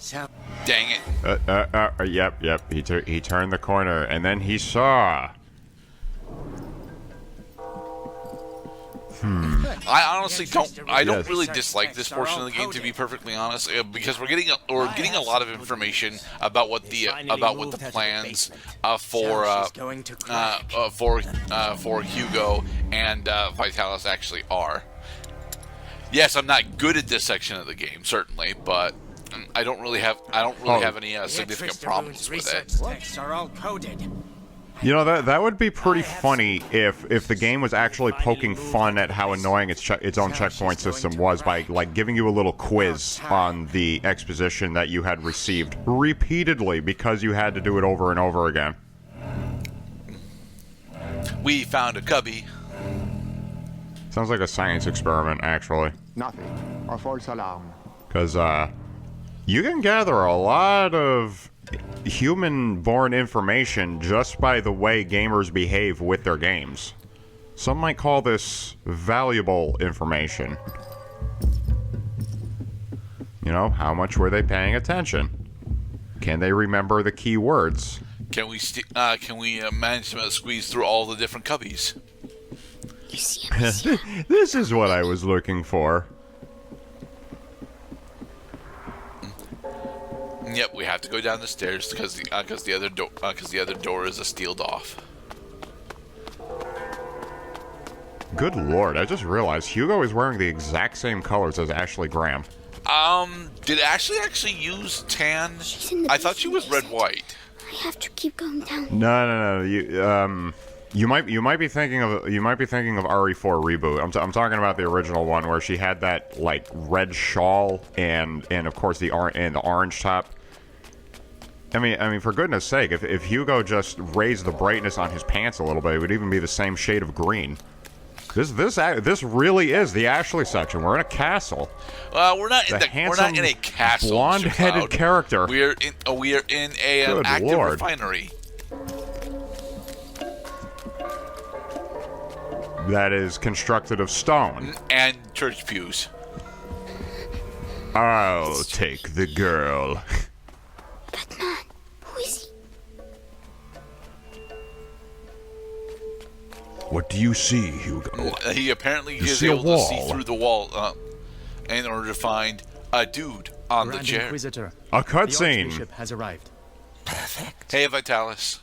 So, Dang it. Yep. He turned the corner, and then he saw. I honestly don't. I don't Yes. really dislike this portion of the game, to be perfectly honest, because we're getting a lot of information about what the plans for Hugo and Vitalis actually are. Yes, I'm not good at this section of the game, certainly, but I don't really have any significant problems with it. texts are all coded. You know, that would be pretty funny if the game was actually poking fun at how annoying its own checkpoint system was by, like, giving you a little quiz on the exposition that you had received repeatedly because you had to do it over and over again. We found a cubby. Sounds like a science experiment, actually. Nothing. A false alarm. Because, you can gather a lot of human-born information just by the way gamers behave with their games. Some might call this valuable information. You know, how much were they paying attention? Can they remember the key words? Can we manage to squeeze through all the different cubbies? You see, monsieur? This is what I was looking for. Yep, we have to go down the stairs because the other door is sealed off. Good lord, I just realized Hugo is wearing the exact same colors as Ashley Graham. Did Ashley actually use tan? She's in the I thought she was basement, red-white. I have to keep going down. No. You might be thinking of RE4 reboot. I'm talking about the original one where she had that like red shawl and of course the orange top. I mean, for goodness sake, if Hugo just raised the brightness on his pants a little bit, it would even be the same shade of green. This really is the Ashley section. We're in a castle. We're not in a castle. Blonde-headed character. We are in an active Lord. refinery. That is constructed of stone. And church pews. I'll take the girl. That man, who is he? What do you see, Hugo? He apparently You is see a able to wall. see through the wall in order to find a dude on the Grand chair. Inquisitor, A the cutscene. Archbishop has arrived. Perfect. Hey, Vitalis.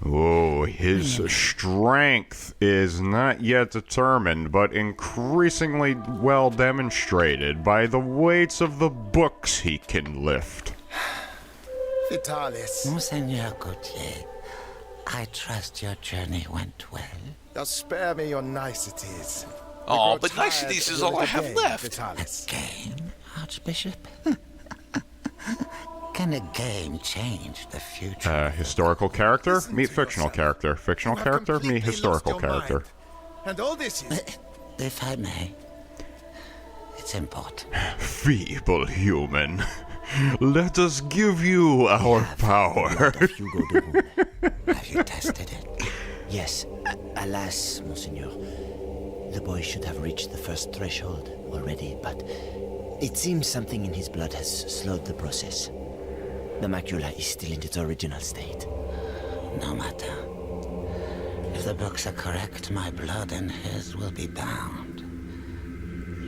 Oh, his strength is not yet determined, but increasingly well demonstrated by the weights of the books he can lift. Vitalis, Monseigneur Gautier, I trust your journey went well. now spare me your niceties. Oh, I grow but tired niceties of is your all I little have game, left. Vitalis. Game, Archbishop? Can a game change the future? Historical character? Listen Meet to fictional yourself. character. Fictional You have character? Meet completely historical lost your character. mind. And all this is... If I may, it's important. Feeble human. Let us give you our power. Hugo de Boom. Have you tested it? Yes, alas, Monseigneur. The boy should have reached the first threshold already, but it seems something in his blood has slowed the process. The macula is still in its original state. No matter. If the books are correct, my blood and his will be bound.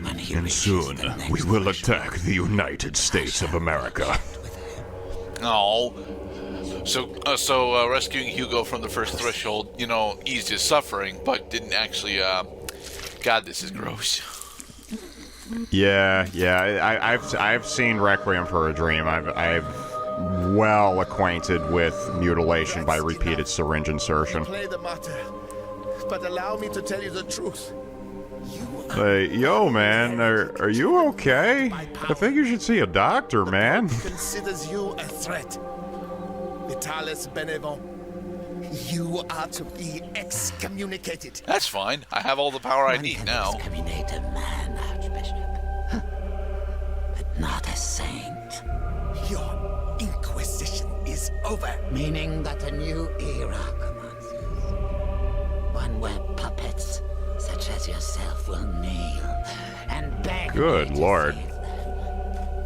When he And reaches soon, the next we will threshold, attack the United States of America. Oh. So rescuing Hugo from the first threshold, eased his suffering, but didn't actually, God, this is gross. Yeah. I've seen Requiem for a Dream. I'm well acquainted with mutilation by repeated syringe insertion. Play the matter, but allow me to tell you the truth. Hey, yo, man, are you okay? I think you should see a doctor, man. Considers you a threat. Vitalis Benevent, you are to be excommunicated. That's fine. I have all the power I One need can now. excommunicate a man, Archbishop, but not a saint. Your inquisition is over. Meaning that a new era commences. One where puppets such as yourself will kneel and beg Good me to lord. save them.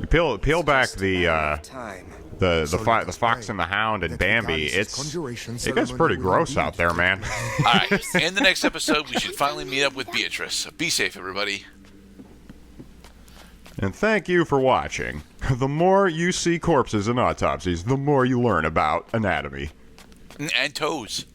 You peel back the Time. the Fox and the Hound and Bambi. It gets pretty gross out there, man. All right. In the next episode, we should finally meet up with Beatrice. Be safe, everybody. And thank you for watching. The more you see corpses and autopsies, the more you learn about anatomy. And toes.